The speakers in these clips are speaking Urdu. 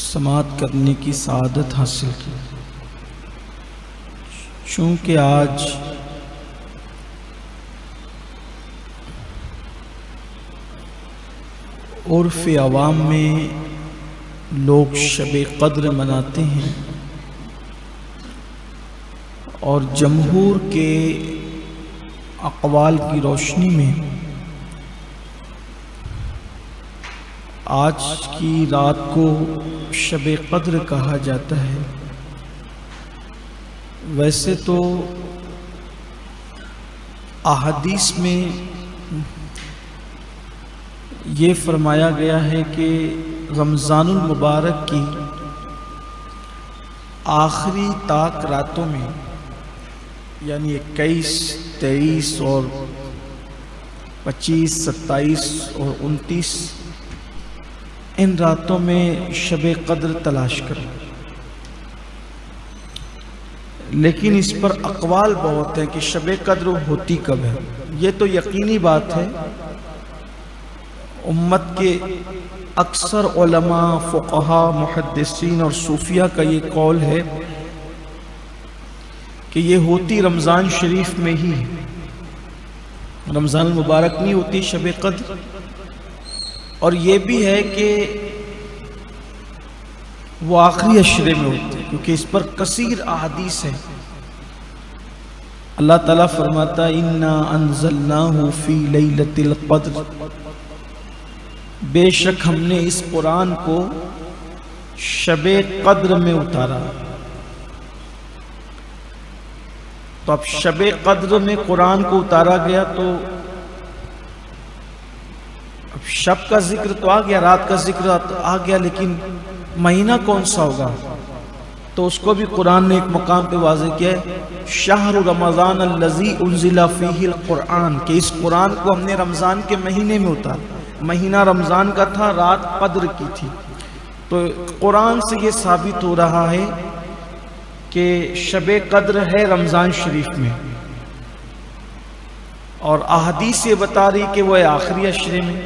سماعت کرنے کی سعادت حاصل کی۔ چونکہ آج عرف عوام میں لوگ شب قدر مناتے ہیں اور جمہور کے اقوال کی روشنی میں آج کی رات کو شب قدر کہا جاتا ہے۔ ویسے تو احادیث میں یہ فرمایا گیا ہے کہ رمضان المبارک کی آخری طاق راتوں میں یعنی 21، 23 اور 25، 27 اور 29 ان راتوں میں شب قدر تلاش کرو، لیکن اس پر اقوال بہت ہیں کہ شب قدر ہوتی کب ہے۔ یہ تو یقینی بات ہے، امت کے اکثر علماء، فقہاء، محدثین اور صوفیہ کا یہ قول ہے کہ یہ ہوتی رمضان شریف میں ہی ہے، رمضان المبارک نہیں ہوتی شب قدر۔ اور یہ بھی ہے کہ وہ آخری عشرے میں ہوتے ہیں، کیونکہ اس پر کثیر احادیث ہیں۔ اللہ تعالیٰ فرماتا ہے اِنَّا أَنزَلْنَاهُ فِي لَيْلَةِ الْقَدْرِ، بے شک ہم نے اس قرآن کو شب قدر میں اتارا۔ تو اب شب قدر میں قرآن کو اتارا گیا تو اب شب کا ذکر تو آ گیا، رات کا ذکر آ گیا، لیکن مہینہ کون سا ہوگا؟ تو اس کو بھی قرآن نے ایک مقام پہ واضح کیا ہے، شہر رمضان الذی انزل فیہ القرآن، کہ اس قرآن کو ہم نے رمضان کے مہینے میں اتارا۔ مہینہ رمضان کا تھا، رات قدر کی تھی۔ تو قرآن سے یہ ثابت ہو رہا ہے کہ شب قدر ہے رمضان شریف میں، اور احادیث یہ بتا رہی کہ وہ ہے آخری عشرے میں۔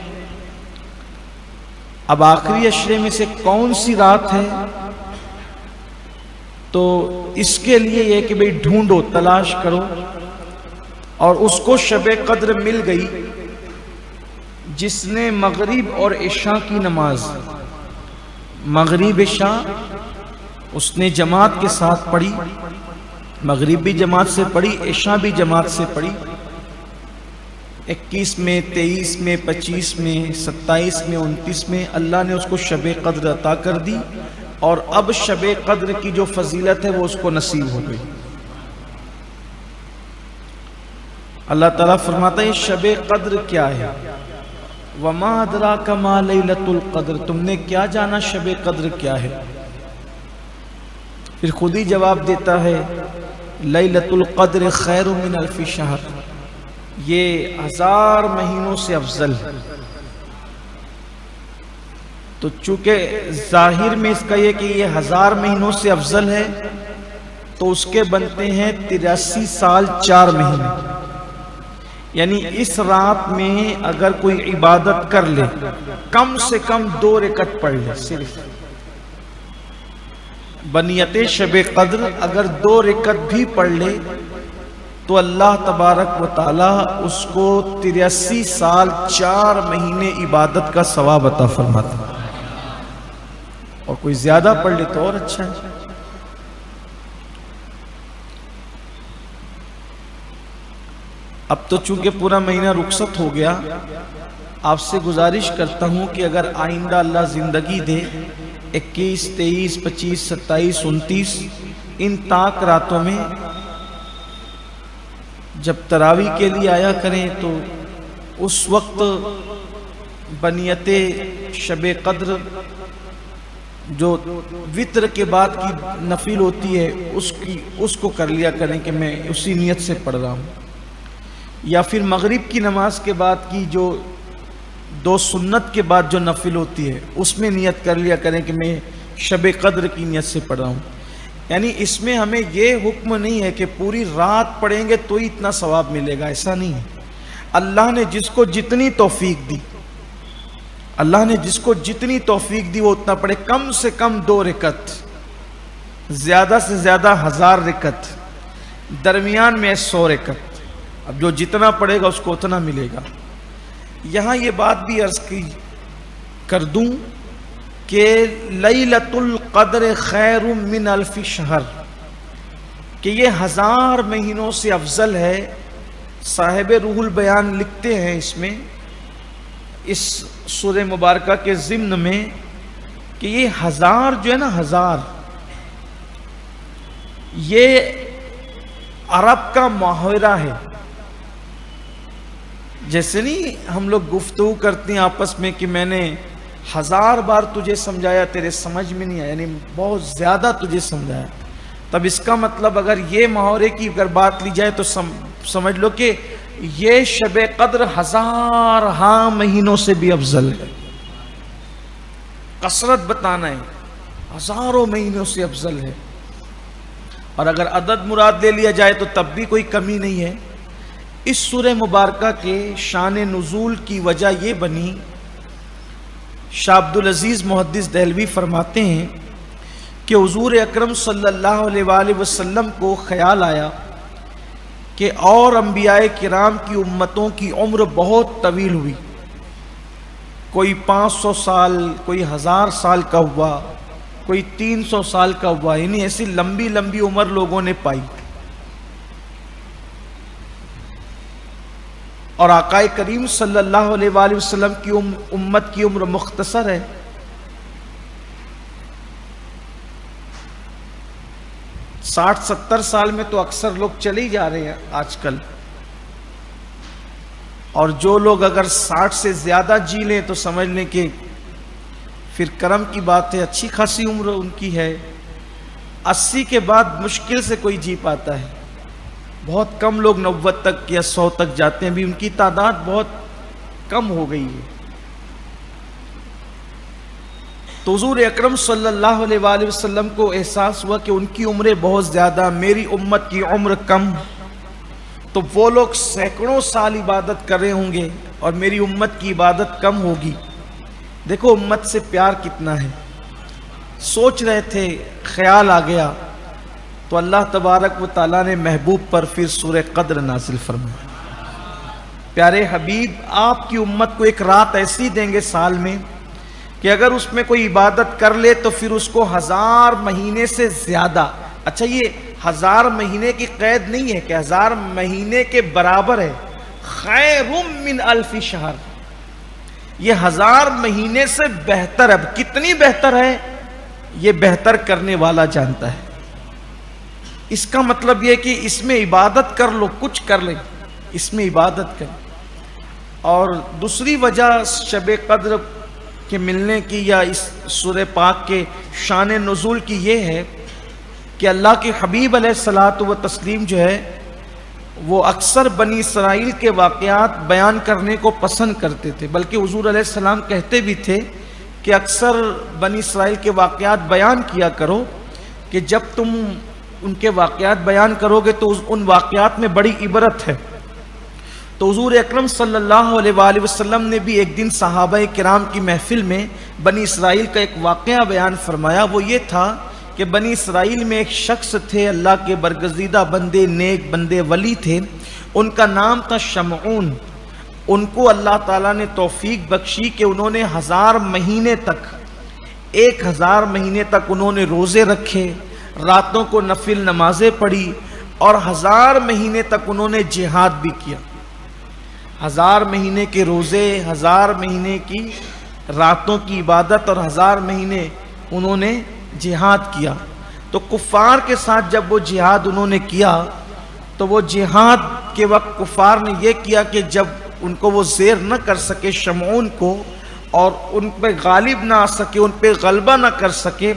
اب آخری عشرے میں سے کون سی رات ہے؟ تو اس کے لیے یہ کہ بھئی ڈھونڈو، تلاش کرو، اور اس کو شب قدر مل گئی جس نے مغرب اور عشاء کی نماز، مغرب عشاء اس نے جماعت کے ساتھ پڑھی، مغرب بھی جماعت سے پڑھی، عشاء بھی جماعت سے پڑھی، 21 میں، 23 میں، 25 میں، 27 میں، 29 میں اللہ نے اس کو شب قدر عطا کر دی، اور اب شب قدر کی جو فضیلت ہے وہ اس کو نصیب ہو گئی۔ اللہ تعالیٰ فرماتا ہے شب قدر کیا ہے؟ وَمَا أَدْرَاكَ مَا لَيْلَةُ الْقَدْرِ، تم نے کیا جانا شب قدر کیا ہے؟ پھر خود ہی جواب دیتا ہے لیلۃ القدر خیر من الف شہر، یہ 1000 مہینوں سے افضل ہے۔ تو چونکہ ظاہر میں اس کا یہ کہ یہ 1000 مہینوں سے افضل ہے، تو اس کے بنتے ہیں 83 سال 4 مہینے۔ یعنی اس رات میں اگر کوئی عبادت کر لے، کم سے کم 2 رکعت پڑھ لے، صرف بنیت شب قدر اگر 2 رکعت بھی پڑھ لے تو اللہ تبارک و تعالی اس کو 83 سال 4 مہینے عبادت کا ثواب عطا فرماتا ہے، اور کوئی زیادہ پڑھ لے تو اور اچھا ہے۔ اب تو چونکہ پورا مہینہ رخصت ہو گیا، آپ سے گزارش کرتا ہوں کہ اگر آئندہ اللہ زندگی دے، 21، 23، 25، 27، 29 ان طاق راتوں میں جب تراویح کے لیے آیا کریں تو اس وقت بنیت شب قدر جو وتر کے بعد کی نفل ہوتی ہے اس کو کر لیا کریں کہ میں اسی نیت سے پڑھ رہا ہوں، یا پھر مغرب کی نماز کے بعد کی جو 2 سنت کے بعد جو نفل ہوتی ہے اس میں نیت کر لیا کریں کہ میں شب قدر کی نیت سے پڑھ رہا ہوں۔ یعنی اس میں ہمیں یہ حکم نہیں ہے کہ پوری رات پڑھیں گے تو ہی اتنا ثواب ملے گا، ایسا نہیں ہے۔ اللہ نے جس کو جتنی توفیق دی، اللہ نے جس کو جتنی توفیق دی وہ اتنا پڑھے، کم سے کم 2 رکعت، زیادہ سے زیادہ 1000 رکعت، درمیان میں 100 رکعت۔ اب جو جتنا پڑھے گا اس کو اتنا ملے گا۔ یہاں یہ بات بھی عرض کی کر دوں کہ لیلۃ القدر خیر من الف شہر، کہ یہ 1000 مہینوں سے افضل ہے۔ صاحب روح البیان لکھتے ہیں اس میں، اس سورہ مبارکہ کے ضمن میں، کہ یہ 1000 جو ہے نا، 1000 یہ عرب کا محاورہ ہے۔ جیسے نہیں ہم لوگ گفتگو کرتے ہیں آپس میں کہ میں نے 1000 بار تجھے سمجھایا تیرے سمجھ میں نہیں آیا، یعنی بہت زیادہ تجھے سمجھایا، تب اس کا مطلب اگر یہ محاورے کی اگر بات لی جائے تو سمجھ لو کہ یہ شب قدر 1000 مہینوں سے بھی افضل ہے۔ کثرت بتانا ہے، ہزاروں مہینوں سے افضل ہے۔ اور اگر عدد مراد لے لیا جائے تو تب بھی کوئی کمی نہیں ہے۔ اس سورہ مبارکہ کے شان نزول کی وجہ یہ بنی، شاہ عبدالعزیز محدث دہلوی فرماتے ہیں کہ حضور اکرم صلی اللہ علیہ وآلہ وسلم کو خیال آیا کہ اور انبیاء کرام کی امتوں کی عمر بہت طویل ہوئی، کوئی 500 سال، کوئی 1000 سال کا ہوا، کوئی 300 سال کا ہوا، یعنی ایسی لمبی لمبی عمر لوگوں نے پائی۔ اور آقا کریم صلی اللہ علیہ وآلہ وسلم کی امت کی عمر مختصر ہے۔ 60-70 سال میں تو اکثر لوگ چلے ہی جا رہے ہیں آج کل، اور جو لوگ اگر 60 سے زیادہ جی لیں تو سمجھ لیں کہ پھر کرم کی بات ہے، اچھی خاصی عمر ان کی ہے۔ 80 کے بعد مشکل سے کوئی جی پاتا ہے، بہت کم لوگ 90 تک یا 100 تک جاتے ہیں، بھی ان کی تعداد بہت کم ہو گئی ہے۔ تو حضور اکرم صلی اللہ علیہ وآلہ وسلم کو احساس ہوا کہ ان کی عمریں بہت زیادہ، میری امت کی عمر کم، تو وہ لوگ سینکڑوں سال عبادت کر رہے ہوں گے اور میری امت کی عبادت کم ہوگی۔ دیکھو امت سے پیار کتنا ہے۔ سوچ رہے تھے، خیال آ گیا، تو اللہ تبارک و تعالیٰ نے محبوب پر پھر سورہ قدر نازل فرمایا۔ پیارے حبیب، آپ کی امت کو ایک رات ایسی دیں گے سال میں کہ اگر اس میں کوئی عبادت کر لے تو پھر اس کو 1000 مہینے سے زیادہ، اچھا یہ 1000 مہینے کی قید نہیں ہے کہ 1000 مہینے کے برابر ہے، خیر من الف شہر، یہ 1000 مہینے سے بہتر ہے۔ اب کتنی بہتر ہے یہ بہتر کرنے والا جانتا ہے۔ اس کا مطلب یہ کہ اس میں عبادت کر لو، کچھ کر لیں، اس میں عبادت کریں۔ اور دوسری وجہ شب قدر کے ملنے کی یا اس سورہ پاک کے شان نزول کی یہ ہے کہ اللہ کے حبیب علیہ الصلاۃ والتسلیم جو ہے وہ اکثر بنی اسرائیل کے واقعات بیان کرنے کو پسند کرتے تھے، بلکہ حضور علیہ السلام کہتے بھی تھے کہ اکثر بنی اسرائیل کے واقعات بیان کیا کرو، کہ جب تم ان کے واقعات بیان کرو گے تو ان واقعات میں بڑی عبرت ہے۔ تو حضور اکرم صلی اللہ علیہ وآلہ وسلم نے بھی ایک دن صحابہ کرام کی محفل میں بنی اسرائیل کا ایک واقعہ بیان فرمایا۔ وہ یہ تھا کہ بنی اسرائیل میں ایک شخص تھے، اللہ کے برگزیدہ بندے، نیک بندے، ولی تھے، ان کا نام تھا شمعون۔ ان کو اللہ تعالیٰ نے توفیق بخشی کہ انہوں نے 1000 مہینے تک، 1000 مہینے تک انہوں نے روزے رکھے، راتوں کو نفل نمازیں پڑھی، اور 1000 مہینے تک انہوں نے جہاد بھی کیا۔ 1000 مہینے کے روزے، 1000 مہینے کی راتوں کی عبادت، اور 1000 مہینے انہوں نے جہاد کیا۔ تو کفار کے ساتھ جب وہ جہاد انہوں نے کیا تو وہ جہاد کے وقت کفار نے یہ کیا کہ جب ان کو وہ زیر نہ کر سکے شمعون کو، اور ان پہ غالب نہ آ سکے، ان پہ غلبہ نہ کر سکے،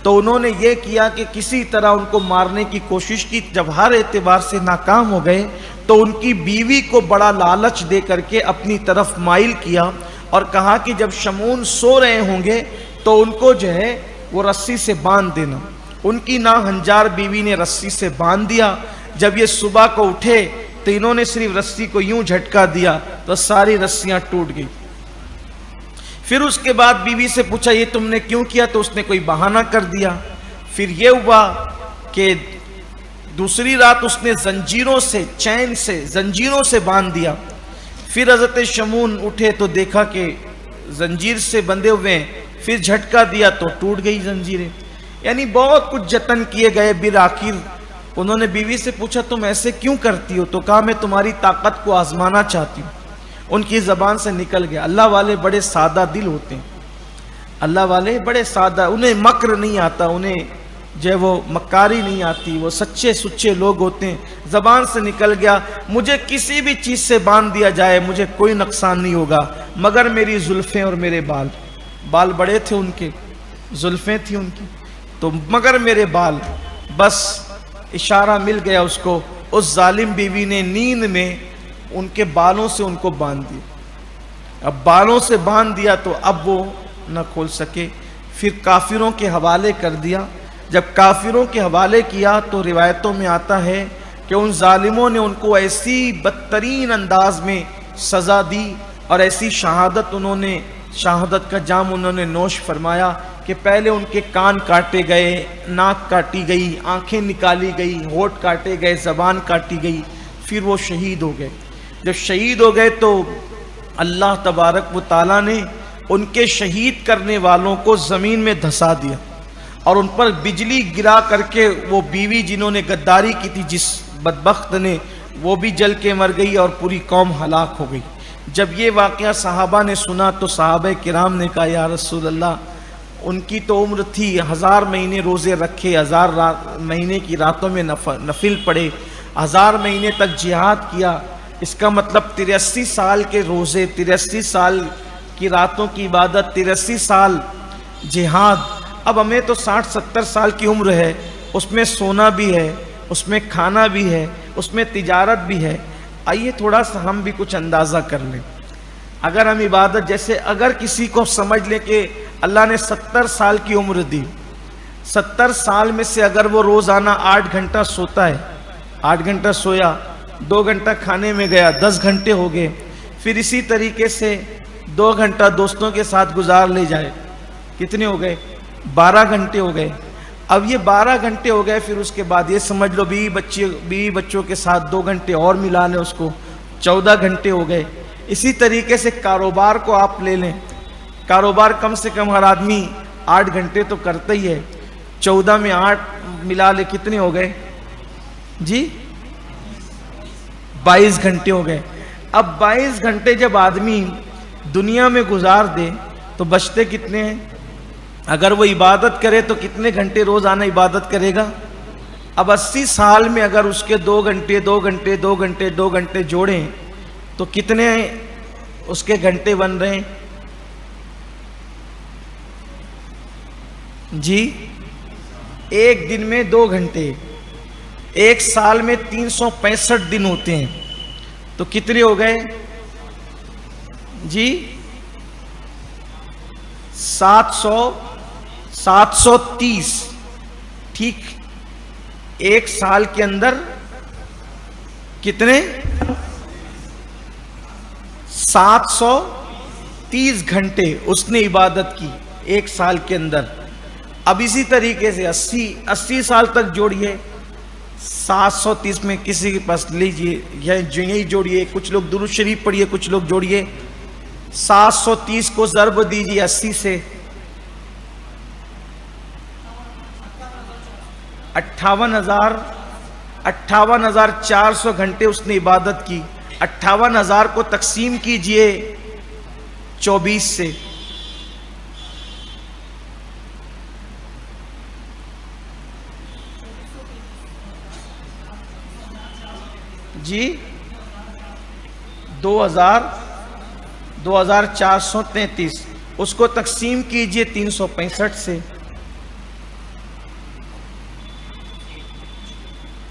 تو انہوں نے یہ کیا کہ کسی طرح ان کو مارنے کی کوشش کی۔ جب ہر اعتبار سے ناکام ہو گئے تو ان کی بیوی کو بڑا لالچ دے کر کے اپنی طرف مائل کیا، اور کہا کہ جب شمعون سو رہے ہوں گے تو ان کو جو ہے وہ رسی سے باندھ دینا۔ ان کی ناہنجار بیوی نے رسی سے باندھ دیا۔ جب یہ صبح کو اٹھے تو انہوں نے صرف رسی کو یوں جھٹکا دیا تو ساری رسیاں ٹوٹ گئی۔ پھر اس کے بعد بیوی سے پوچھا یہ تم نے کیوں کیا، تو اس نے کوئی بہانہ کر دیا. پھر یہ ہوا کہ دوسری رات اس نے زنجیروں سے، چین سے، زنجیروں سے باندھ دیا. پھر حضرت شمعون اٹھے تو دیکھا کہ زنجیر سے بندھے ہوئے ہیں. پھر جھٹکا دیا تو ٹوٹ گئی زنجیریں. یعنی بہت کچھ جتن کیے گئے. بالآخر انہوں نے بیوی سے پوچھا تم ایسے کیوں کرتی ہو، تو کہا میں تمہاری طاقت کو آزمانا چاہتی ہوں. ان کی زبان سے نکل گیا. اللہ والے بڑے سادہ دل ہوتے ہیں، اللہ والے بڑے سادہ، انہیں مکر نہیں آتا، انہیں جو ہے وہ مکاری نہیں آتی، وہ سچے سچے لوگ ہوتے ہیں. زبان سے نکل گیا مجھے کسی بھی چیز سے باندھ دیا جائے مجھے کوئی نقصان نہیں ہوگا مگر میری زلفیں اور میرے بال. بال بڑے تھے ان کے، زلفیں تھیں ان کی، تو مگر میرے بال. بس اشارہ مل گیا اس کو. اس ظالم بیوی نے نیند میں ان کے بالوں سے ان کو باندھ دیا. اب بالوں سے باندھ دیا تو اب وہ نہ کھول سکے. پھر کافروں کے حوالے کر دیا. جب کافروں کے حوالے کیا تو روایتوں میں آتا ہے کہ ان ظالموں نے ان کو ایسی بدترین انداز میں سزا دی اور ایسی شہادت، انہوں نے شہادت کا جام انہوں نے نوش فرمایا کہ پہلے ان کے کان کاٹے گئے، ناک کاٹی گئی، آنکھیں نکالی گئی، ہونٹ کاٹے گئے، زبان کاٹی گئی. پھر وہ شہید ہو گئے. جب شہید ہو گئے تو اللہ تبارک و تعالیٰ نے ان کے شہید کرنے والوں کو زمین میں دھسا دیا اور ان پر بجلی گرا کر کے وہ بیوی جنہوں نے غداری کی تھی جس بدبخت نے، وہ بھی جل کے مر گئی اور پوری قوم ہلاک ہو گئی. جب یہ واقعہ صحابہ نے سنا تو صحابہ کرام نے کہا یا رسول اللہ، ان کی تو عمر تھی 1000 مہینے روزے رکھے، 1000 مہینے کی راتوں میں نفل پڑے، 1000 مہینے تک جہاد کیا. اس کا مطلب 83 سال کے روزے، 83 سال کی راتوں کی عبادت، 83 سال جہاد. اب ہمیں تو 60-70 سال کی عمر ہے، اس میں سونا بھی ہے، اس میں کھانا بھی ہے، اس میں تجارت بھی ہے. آئیے تھوڑا سا ہم بھی کچھ اندازہ کر لیں. اگر ہم عبادت، جیسے اگر کسی کو سمجھ لیں کہ اللہ نے 70 سال کی عمر دی، 70 سال میں سے اگر وہ روزانہ 8 گھنٹہ سوتا ہے، 8 گھنٹہ سویا، 2 گھنٹہ کھانے میں گیا، 10 گھنٹے ہو گئے. پھر اسی طریقے سے 2 گھنٹہ دوستوں کے ساتھ گزار لے جائے، کتنے ہو گئے؟ 12 گھنٹے ہو گئے. اب یہ 12 گھنٹے ہو گئے، پھر اس کے بعد یہ سمجھ لو بیوی بچوں کے ساتھ 2 گھنٹے اور ملا لیں، اس کو 14 گھنٹے ہو گئے. اسی طریقے سے کاروبار کو آپ لے لیں، کاروبار کم سے کم ہر آدمی 8 گھنٹے تو کرتا ہی ہے. 14 میں 8 ملا لے کتنے ہو گئے جی؟ 22 گھنٹے ہو گئے. اب 22 گھنٹے جب آدمی دنیا میں گزار دے تو بچتے کتنے ہیں؟ اگر وہ عبادت کرے تو کتنے گھنٹے روزانہ عبادت کرے گا؟ اب 80 سال میں اگر اس کے 2 گھنٹے 2 گھنٹے 2 گھنٹے 2 گھنٹے جوڑیں تو کتنے اس کے گھنٹے بن رہے ہیں جی؟ ایک دن میں 2 گھنٹے، ایک سال میں 365 دن ہوتے ہیں، تو کتنے ہو گئے جی؟ 730. ٹھیک، ایک سال کے اندر کتنے؟ 730 گھنٹے اس نے عبادت کی ایک سال کے اندر. اب اسی طریقے سے 80 سال تک جوڑیے، 730 میں کسی کے پاس لیجئے، یہی جوڑیے، کچھ لوگ درود شریف پڑھیے، کچھ لوگ جوڑیے. 730 کو ضرب دیجئے 80 سے، 58,400 گھنٹے اس نے عبادت کی. 58,000 کو تقسیم کیجئے 24 سے، جی 2433. اس کو تقسیم کیجئے 365 سے،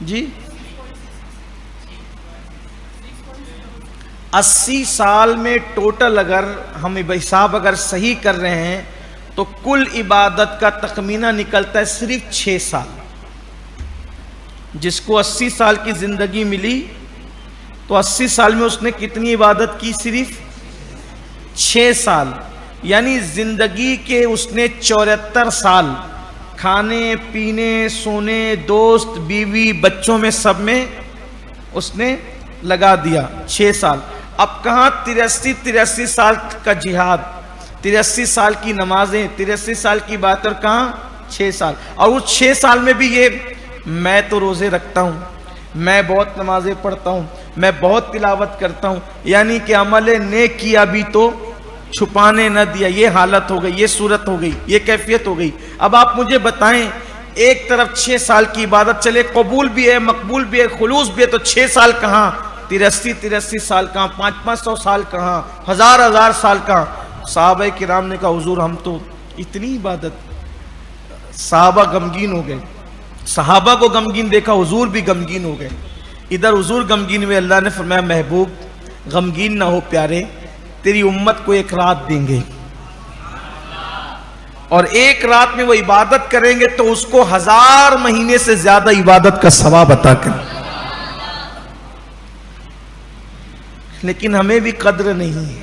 جی 80 سال میں ٹوٹل اگر ہم حساب اگر صحیح کر رہے ہیں تو کل عبادت کا تخمینہ نکلتا ہے صرف 6 سال. جس کو 80 سال کی زندگی ملی تو 80 سال میں اس نے کتنی عبادت کی؟ صرف 6 سال. یعنی زندگی کے اس نے 74 سال کھانے پینے سونے دوست بیوی بچوں میں سب میں اس نے لگا دیا 6 سال. اب کہاں 83 سال کا جہاد، 83 سال کی نمازیں، 83 سال کی بات، اور کہاں 6 سال. اور اس 6 سال میں بھی یہ میں تو روزے رکھتا ہوں، میں بہت نمازیں پڑھتا ہوں، میں بہت تلاوت کرتا ہوں، یعنی کہ عمل نیک کیا بھی تو چھپانے نہ دیا. یہ حالت ہو گئی، یہ صورت ہو گئی، یہ کیفیت ہو گئی. اب آپ مجھے بتائیں، ایک طرف 6 سال کی عبادت چلے، قبول بھی ہے مقبول بھی ہے خلوص بھی ہے، تو 6 سال کہاں، 83 سال کہاں، 500 سال کہاں، 1000 سال کہاں. صحابہ کرام نے کہا حضور ہم تو اتنی عبادت. صحابہ غمگین ہو گئے، صحابہ کو غمگین دیکھا، حضور بھی غمگین ہو گئے. ادھر حضور غمگین ہوئے، اللہ نے فرمایا محبوب غمگین نہ ہو پیارے، تیری امت کو ایک رات دیں گے، اور ایک رات میں وہ عبادت کریں گے تو اس کو 1000 مہینے سے زیادہ عبادت کا ثواب عطا کریں. لیکن ہمیں بھی قدر نہیں ہے.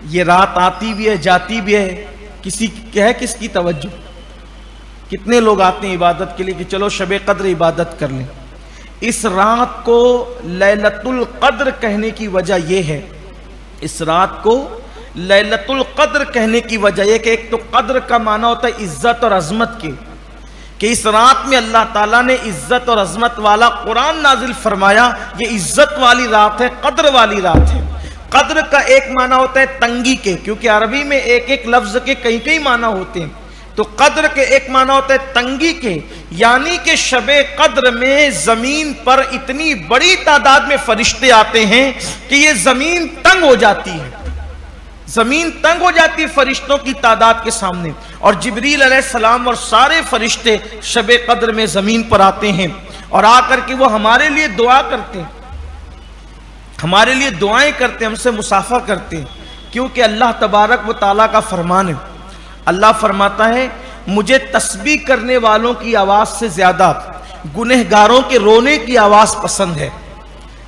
یہ رات آتی بھی ہے جاتی بھی ہے، کسی کس کی توجہ. کتنے لوگ آتے ہیں عبادت کے لیے کہ چلو شب قدر عبادت کر لیں. اس رات کو لیلۃ القدر کہنے کی وجہ یہ ہے، اس رات کو لیلۃ القدر کہنے کی وجہ یہ کہ ایک تو قدر کا معنی ہوتا ہے عزت اور عظمت کے، کہ اس رات میں اللہ تعالیٰ نے عزت اور عظمت والا قرآن نازل فرمایا. یہ عزت والی رات ہے، قدر والی رات ہے. قدر کا ایک معنی ہوتا ہے تنگی کے، کیونکہ عربی میں ایک لفظ کے کئی معنی ہوتے ہیں. تو قدر کے ایک معنی ہوتا ہے تنگی کے، یعنی کہ شب قدر میں زمین پر اتنی بڑی تعداد میں فرشتے آتے ہیں کہ یہ زمین تنگ ہو جاتی ہے. زمین تنگ ہو جاتی ہے فرشتوں کی تعداد کے سامنے. اور جبریل علیہ السلام اور سارے فرشتے شب قدر میں زمین پر آتے ہیں، اور آ کر کے وہ ہمارے لیے دعا کرتے ہیں، ہمارے لیے دعائیں کرتے ہیں، ہم سے مصافحہ کرتے ہیں. کیونکہ اللہ تبارک و تعالیٰ کا فرمان ہے. اللہ فرماتا ہے مجھے تسبیح کرنے والوں کی آواز سے زیادہ گنہگاروں کے رونے کی آواز پسند ہے.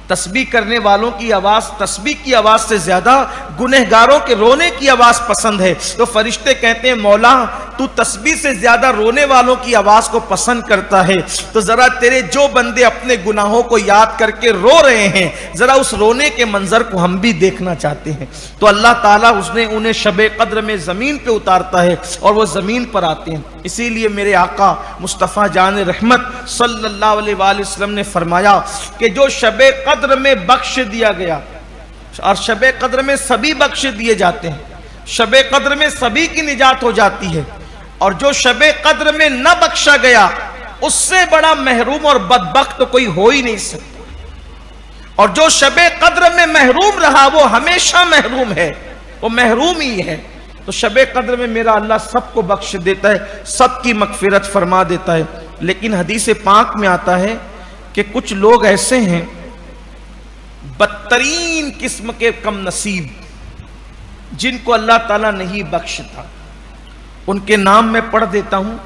تسبیح کرنے والوں کی آواز، تسبیح کی آواز سے زیادہ گنہگاروں کے رونے کی آواز پسند ہے. تو فرشتے کہتے ہیں مولا تو تسبیح سے زیادہ رونے والوں کی آواز کو پسند کرتا ہے، تو ذرا تیرے جو بندے اپنے گناہوں کو یاد کر کے رو رہے ہیں، ذرا اس رونے کے منظر کو ہم بھی دیکھنا چاہتے ہیں. تو اللہ تعالیٰ انہیں شب قدر میں زمین پہ اتارتا ہے اور وہ زمین پر آتے ہیں. اسی لیے میرے آقا مصطفیٰ جان رحمت صلی اللہ علیہ وآلہ وسلم نے فرمایا کہ جو شب قدر میں بخش دیا گیا، اور شب قدر میں سبھی بخش دیے جاتے ہیں، شب قدر میں سبھی کی نجات ہو جاتی ہے، اور جو شب قدر میں نہ بخشا گیا اس سے بڑا محروم اور بدبخت تو کوئی ہو ہی نہیں سکتا. اور جو شب قدر میں محروم رہا وہ ہمیشہ محروم ہے، وہ محروم ہی ہے. تو شب قدر میں میرا اللہ سب کو بخش دیتا ہے، سب کی مغفرت فرما دیتا ہے. لیکن حدیث پاک میں آتا ہے کہ کچھ لوگ ایسے ہیں بدترین قسم کے کم نصیب، جن کو اللہ تعالیٰ نہیں بخشتا. ان کے نام میں پڑھ دیتا ہوں،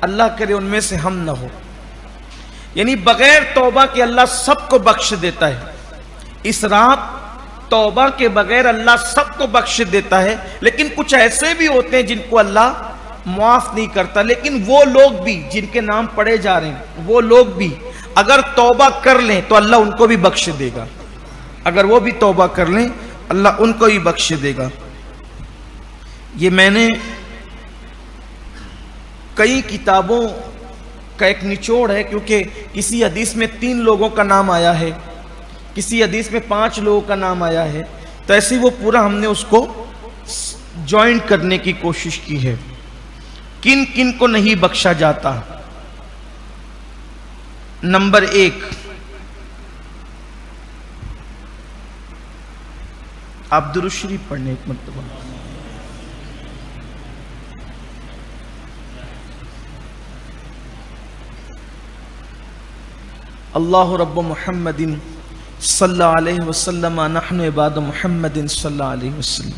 اللہ کرے ان میں سے ہم نہ ہو. یعنی بغیر توبہ کے اللہ سب کو بخش دیتا ہے. اس رات توبہ کے بغیر اللہ سب کو بخش دیتا ہے. لیکن کچھ ایسے بھی ہوتے ہیں جن کو اللہ معاف نہیں کرتا. لیکن وہ لوگ بھی جن کے نام پڑھے جا رہے ہیں، وہ لوگ بھی اگر توبہ کر لیں تو اللہ ان کو بھی بخش دے گا. اگر وہ بھی توبہ کر لیں اللہ ان کو بھی بخش دے گا. یہ میں نے کئی کتابوں کا ایک نچوڑ ہے، کیونکہ کسی حدیث میں 3 لوگوں کا نام آیا ہے، کسی حدیث میں 5 لوگوں کا نام آیا ہے، تو ایسے وہ پورا ہم نے اس کو جوائنٹ کرنے کی کوشش کی ہے. کن کن کو نہیں بخشا جاتا؟ نمبر 1، آپ درود شریف پڑھنے ایک مرتبہ. اللہ رب محمد صلی اللہ علیہ وسلم نحن عباد محمد صلی اللہ علیہ وسلم.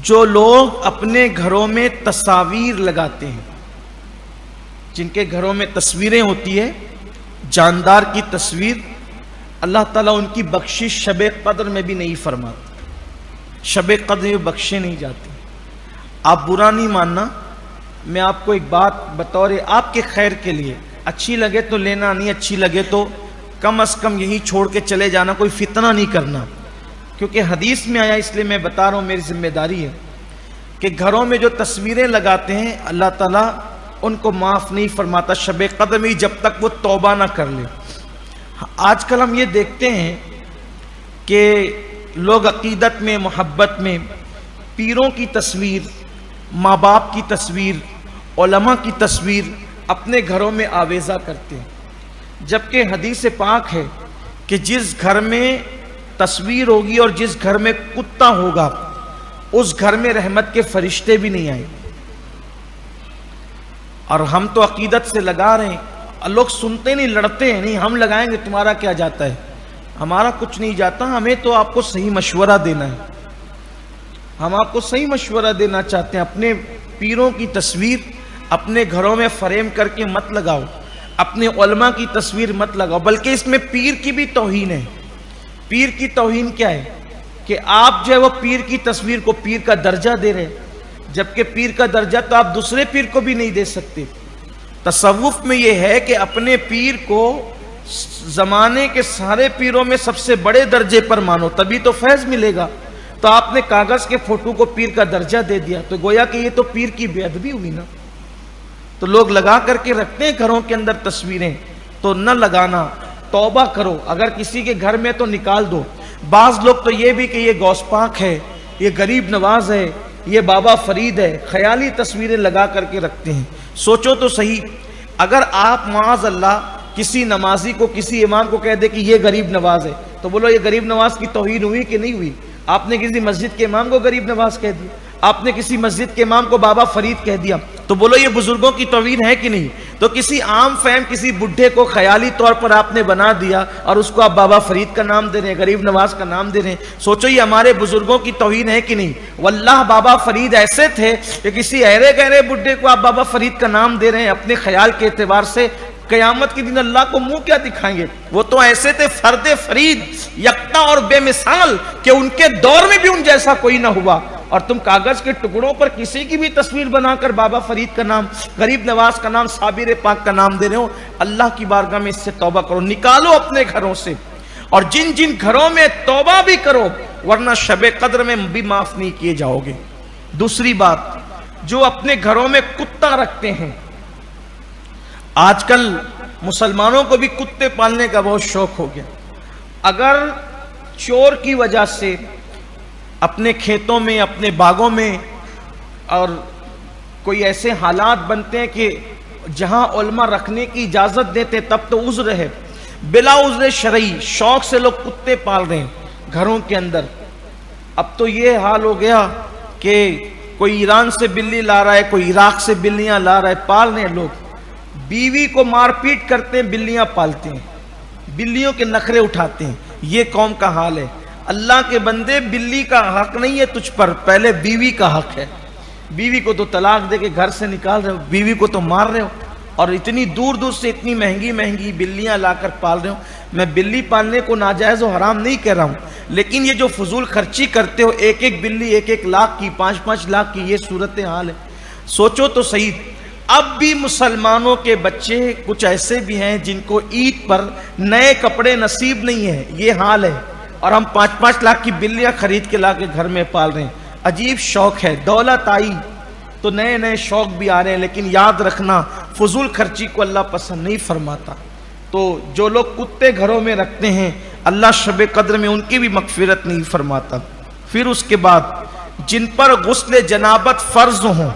جو لوگ اپنے گھروں میں تصاویر لگاتے ہیں، جن کے گھروں میں تصویریں ہوتی ہے، جاندار کی تصویر، اللہ تعالیٰ ان کی بخشش شب قدر میں بھی نہیں فرماتا. شب قدر میں بخشے نہیں جاتے. آپ برا نہیں ماننا، میں آپ کو ایک بات بطور آپ کے خیر کے لیے، اچھی لگے تو لینا، نہیں اچھی لگے تو کم از کم یہی چھوڑ کے چلے جانا، کوئی فتنہ نہیں کرنا. کیونکہ حدیث میں آیا، اس لیے میں بتا رہا ہوں، میری ذمہ داری ہے کہ گھروں میں جو تصویریں لگاتے ہیں اللہ تعالیٰ ان کو معاف نہیں فرماتا شب قدر میں جب تک وہ توبہ نہ کر لے. آج کل ہم یہ دیکھتے ہیں کہ لوگ عقیدت میں، محبت میں پیروں کی تصویر، ماں باپ کی تصویر، علماء کی تصویر اپنے گھروں میں آویزہ کرتے ہیں، جبکہ حدیث پاک ہے کہ جس گھر میں تصویر ہوگی اور جس گھر میں کتا ہوگا اس گھر میں رحمت کے فرشتے بھی نہیں آئیں. اور ہم تو عقیدت سے لگا رہے ہیں، لوگ سنتے نہیں، لڑتے ہیں، نہیں ہم لگائیں گے، تمہارا کیا جاتا ہے؟ ہمارا کچھ نہیں جاتا، ہمیں تو آپ کو صحیح مشورہ دینا ہے. ہم آپ کو صحیح مشورہ دینا چاہتے ہیں. اپنے پیروں کی تصویر اپنے گھروں میں فریم کر کے مت لگاؤ، اپنے علماء کی تصویر مت لگاؤ، بلکہ اس میں پیر کی بھی توہین ہے. پیر کی توہین کیا ہے کہ آپ جو ہے وہ پیر کی تصویر کو پیر کا درجہ دے رہے ہیں، جبکہ پیر کا درجہ تو آپ دوسرے پیر کو بھی نہیں دے سکتے. تصوف میں یہ ہے کہ اپنے پیر کو زمانے کے سارے پیروں میں سب سے بڑے درجے پر مانو، تبھی تو فیض ملے گا. تو آپ نے کاغذ کے فوٹو کو پیر کا درجہ دے دیا، تو گویا کہ یہ تو پیر کی بے ادبی ہوئی نا. تو لوگ لگا کر کے رکھتے ہیں گھروں کے اندر تصویریں، تو نہ لگانا، توبہ کرو. اگر کسی کے گھر میں تو نکال دو. بعض لوگ تو یہ بھی کہ یہ غوث پاک ہے، یہ غریب نواز ہے، یہ بابا فرید ہے، خیالی تصویریں لگا کر کے رکھتے ہیں. سوچو تو صحیح، اگر آپ معاذ اللہ کسی نمازی کو، کسی امام کو کہہ دے کہ یہ غریب نواز ہے، تو بولو یہ غریب نواز کی توہین ہوئی کہ نہیں ہوئی؟ آپ نے کسی مسجد کے امام کو غریب نواز کہہ دیا، آپ نے کسی مسجد کے امام کو بابا فرید کہہ دیا، تو بولو یہ بزرگوں کی توہین ہے کہ نہیں؟ تو کسی عام فہم کسی بڈھے کو خیالی طور پر آپ نے بنا دیا اور اس کو آپ بابا فرید کا نام دے رہے ہیں، غریب نواز کا نام دے رہے ہیں. سوچو یہ ہمارے بزرگوں کی توہین ہے کہ نہیں؟ واللہ بابا فرید ایسے تھے کہ کسی ایرے گہرے بڈھے کو آپ بابا فرید کا نام دے رہے ہیں اپنے خیال کے اعتبار سے. قیامت کے دن اللہ کو منہ کیا دکھائیں گے؟ وہ تو ایسے تھے فرد فرید، یکتا اور بے مثال، کہ ان کے دور میں بھی ان جیسا کوئی نہ ہوا. اور تم کاغذ کے ٹکڑوں پر کسی کی بھی تصویر بنا کر بابا فرید کا نام، غریب نواز کا نام، صابر پاک کا نام دے رہے ہو. اللہ کی بارگاہ میں اس سے توبہ کرو، نکالو اپنے گھروں سے. اور جن جن گھروں میں توبہ بھی کرو، ورنہ شب قدر میں بھی معاف نہیں کیے جاؤ گے. دوسری بات، جو اپنے گھروں میں کتا رکھتے ہیں، آج کل مسلمانوں کو بھی کتے پالنے کا بہت شوق ہو گیا. اگر چور کی وجہ سے اپنے کھیتوں میں، اپنے باغوں میں اور کوئی ایسے حالات بنتے ہیں کہ جہاں علماء رکھنے کی اجازت دیتے تب تو عذر ہے، بلا عذر شرعی شوق سے لوگ کتے پال رہے ہیں گھروں کے اندر. اب تو یہ حال ہو گیا کہ کوئی ایران سے بلی لا رہا ہے، کوئی عراق سے بلیاں لا رہا ہے، پال رہے ہیں لوگ. بیوی کو مار پیٹ کرتے ہیں، بلیاں پالتے ہیں، بلیوں کے نخرے اٹھاتے ہیں. یہ قوم کا حال ہے. اللہ کے بندے، بلی کا حق نہیں ہے تجھ پر، پہلے بیوی کا حق ہے. بیوی کو تو طلاق دے کے گھر سے نکال رہے ہو، بیوی کو تو مار رہے ہو، اور اتنی دور دور سے اتنی مہنگی مہنگی بلیاں لا کر پال رہے ہو. میں بلی پالنے کو ناجائز و حرام نہیں کہہ رہا ہوں، لیکن یہ جو فضول خرچی کرتے ہو، ایک ایک بلی 1-1 لاکھ کی، 5-5 لاکھ کی، یہ صورتحال ہے. سوچو تو صحیح. اب بھی مسلمانوں کے بچے کچھ ایسے بھی ہیں جن کو عید پر نئے کپڑے نصیب نہیں ہے، یہ حال ہے، اور ہم 5-5 لاکھ کی بلیاں خرید کے لا کے گھر میں پال رہے ہیں. عجیب شوق ہے. دولت آئی تو نئے نئے شوق بھی آ رہے ہیں، لیکن یاد رکھنا فضول خرچی کو اللہ پسند نہیں فرماتا. تو جو لوگ کتے گھروں میں رکھتے ہیں، اللہ شب قدر میں ان کی بھی مغفرت نہیں فرماتا. پھر اس کے بعد جن پر غسل جنابت فرض ہوں،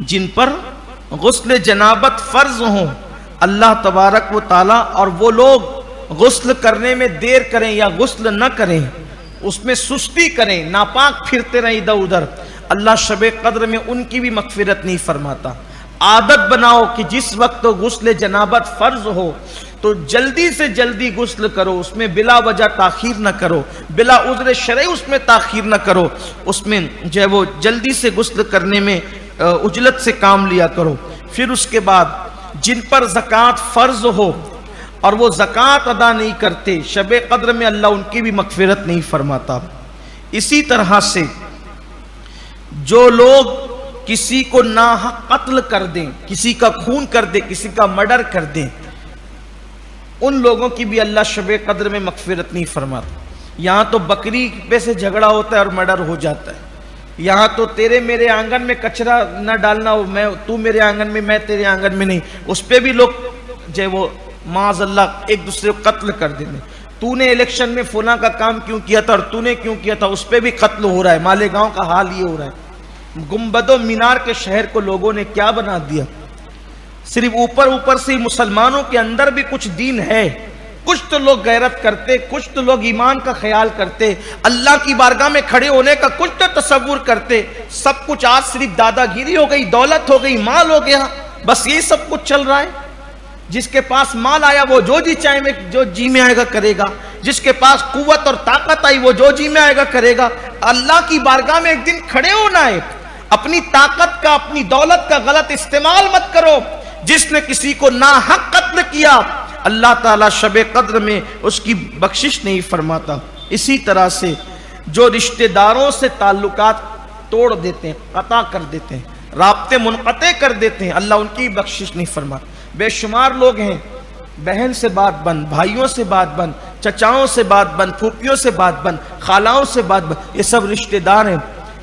جن پر غسل جنابت فرض ہوں، اللہ تبارک و تعالی، اور وہ لوگ غسل کرنے میں دیر کریں یا غسل نہ کریں، اس میں سستی کریں، ناپاک پھرتے رہیں ادھر ادھر، اللہ شب قدر میں ان کی بھی مغفرت نہیں فرماتا. عادت بناؤ کہ جس وقت غسل جنابت فرض ہو تو جلدی سے جلدی غسل کرو، اس میں بلا وجہ تاخیر نہ کرو، بلا عذر شرعی اس میں تاخیر نہ کرو، اس میں جو ہے وہ جلدی سے غسل کرنے میں عجلت سے کام لیا کرو. پھر اس کے بعد جن پر زکوٰۃ فرض ہو اور وہ زکوٰۃ ادا نہیں کرتے، شب قدر میں اللہ ان کی بھی مغفرت نہیں فرماتا. اسی طرح سے جو لوگ کسی کو ناحق قتل کر دیں، کسی کا خون کر دیں، کسی کا مرڈر کر دیں، ان لوگوں کی بھی اللہ شب قدر میں مغفرت نہیں فرماتا۔ یہاں تو بکری پہ سے جھگڑا ہوتا ہے اور مرڈر ہو جاتا ہے، یہاں تو تیرے میرے آنگن میں کچرا نہ ڈالنا، تو میرے آنگن میں میں تیرے آنگن میں نہیں، اس پہ بھی لوگ جو وہ معاذ اللہ ایک دوسرے کو قتل کر دیں۔ تو نے الیکشن میں فلاں کا کام کیوں کیا تھا اور تو نے کیوں کیا تھا، اس پہ بھی قتل ہو رہا ہے۔ مالیگاؤں کا حال یہ ہو رہا ہے، گنبد و مینار کے شہر کو لوگوں نے کیا بنا دیا۔ صرف اوپر سے مسلمانوں کے اندر بھی کچھ دین ہے، کچھ تو لوگ غیرت کرتے، کچھ تو لوگ ایمان کا خیال کرتے، اللہ کی بارگاہ میں کھڑے ہونے کا کچھ تو تصور کرتے۔ سب کچھ آج صرف دادا گیری ہو گئی، دولت ہو گئی، مال ہو گیا، بس یہ سب کچھ چل رہا ہے۔ جس کے پاس مال آیا وہ جو جی میں آئے گا کرے گا، جس کے پاس قوت اور طاقت آئی وہ جو جی میں آئے گا کرے گا۔ اللہ کی بارگاہ میں ایک دن کھڑے ہونا ہے، اپنی طاقت کا اپنی دولت کا غلط استعمال مت کرو۔ جس نے کسی کو ناحق قتل کیا اللہ تعالیٰ شب قدر میں اس کی بخشش نہیں فرماتا۔ اسی طرح سے جو رشتہ داروں سے تعلقات توڑ دیتے ہیں، قطع کر دیتے ہیں، رابطے منقطع کر دیتے ہیں، اللہ ان کی بخشش نہیں فرماتا۔ بے شمار لوگ ہیں، بہن سے بات بند، بھائیوں سے بات بند، چچاؤں سے بات بند، پھوپھیوں سے بات بند، خالاؤں سے بات بند، یہ سب رشتہ دار ہیں۔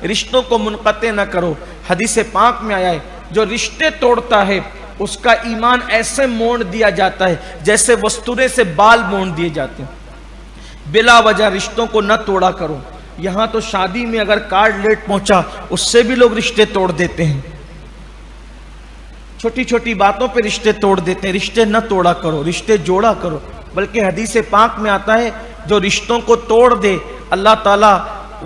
رشتوں کو منقطع نہ کرو۔ حدیث پاک میں آیا ہے جو رشتے توڑتا ہے اس کا ایمان ایسے موڑ دیا جاتا ہے جیسے وستورے سے بال موڑ دیے جاتے ہیں۔ بلا وجہ رشتوں کو نہ توڑا کرو۔ یہاں تو شادی میں اگر کارڈ لیٹ پہنچا اس سے بھی لوگ رشتے توڑ دیتے ہیں، چھوٹی چھوٹی باتوں پہ رشتے توڑ دیتے ہیں۔ رشتے نہ توڑا کرو، رشتے جوڑا کرو۔ بلکہ حدیث پاک میں آتا ہے جو رشتوں کو توڑ دے اللہ تعالیٰ،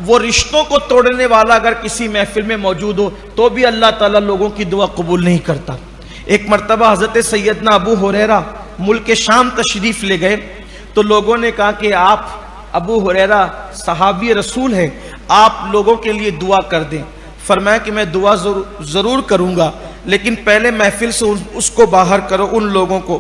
وہ رشتوں کو توڑنے والا اگر کسی محفل میں موجود ہو تو بھی اللہ تعالیٰ لوگوں کی دعا قبول نہیں کرتا۔ ایک مرتبہ حضرت سیدنا ابو ہریرہ ملک شام تشریف لے گئے تو لوگوں نے کہا کہ آپ ابو ہریرہ صحابی رسول ہیں، آپ لوگوں کے لیے دعا کر دیں۔ فرمایا کہ میں دعا ضرور کروں گا، لیکن پہلے محفل سے اس کو باہر کرو، ان لوگوں کو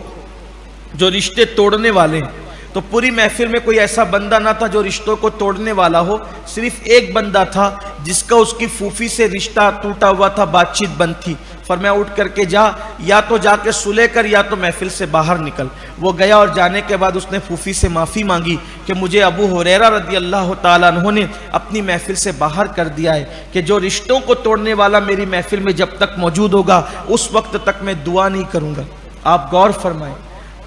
جو رشتے توڑنے والے ہیں۔ تو پوری محفل میں کوئی ایسا بندہ نہ تھا جو رشتوں کو توڑنے والا ہو، صرف ایک بندہ تھا جس کا اس کی پھوپھی سے رشتہ ٹوٹا ہوا تھا، بات چیت بند تھی۔ فرمایا اٹھ کر کے جا، یا تو جا کے صلح کر یا تو محفل سے باہر نکل۔ وہ گیا اور جانے کے بعد اس نے پھوپھی سے معافی مانگی کہ مجھے ابو ہریرہ رضی اللہ تعالیٰ عنہ نے اپنی محفل سے باہر کر دیا ہے کہ جو رشتوں کو توڑنے والا میری محفل میں جب تک موجود ہوگا اس وقت تک میں دعا نہیں کروں گا۔ آپ غور فرمائیں،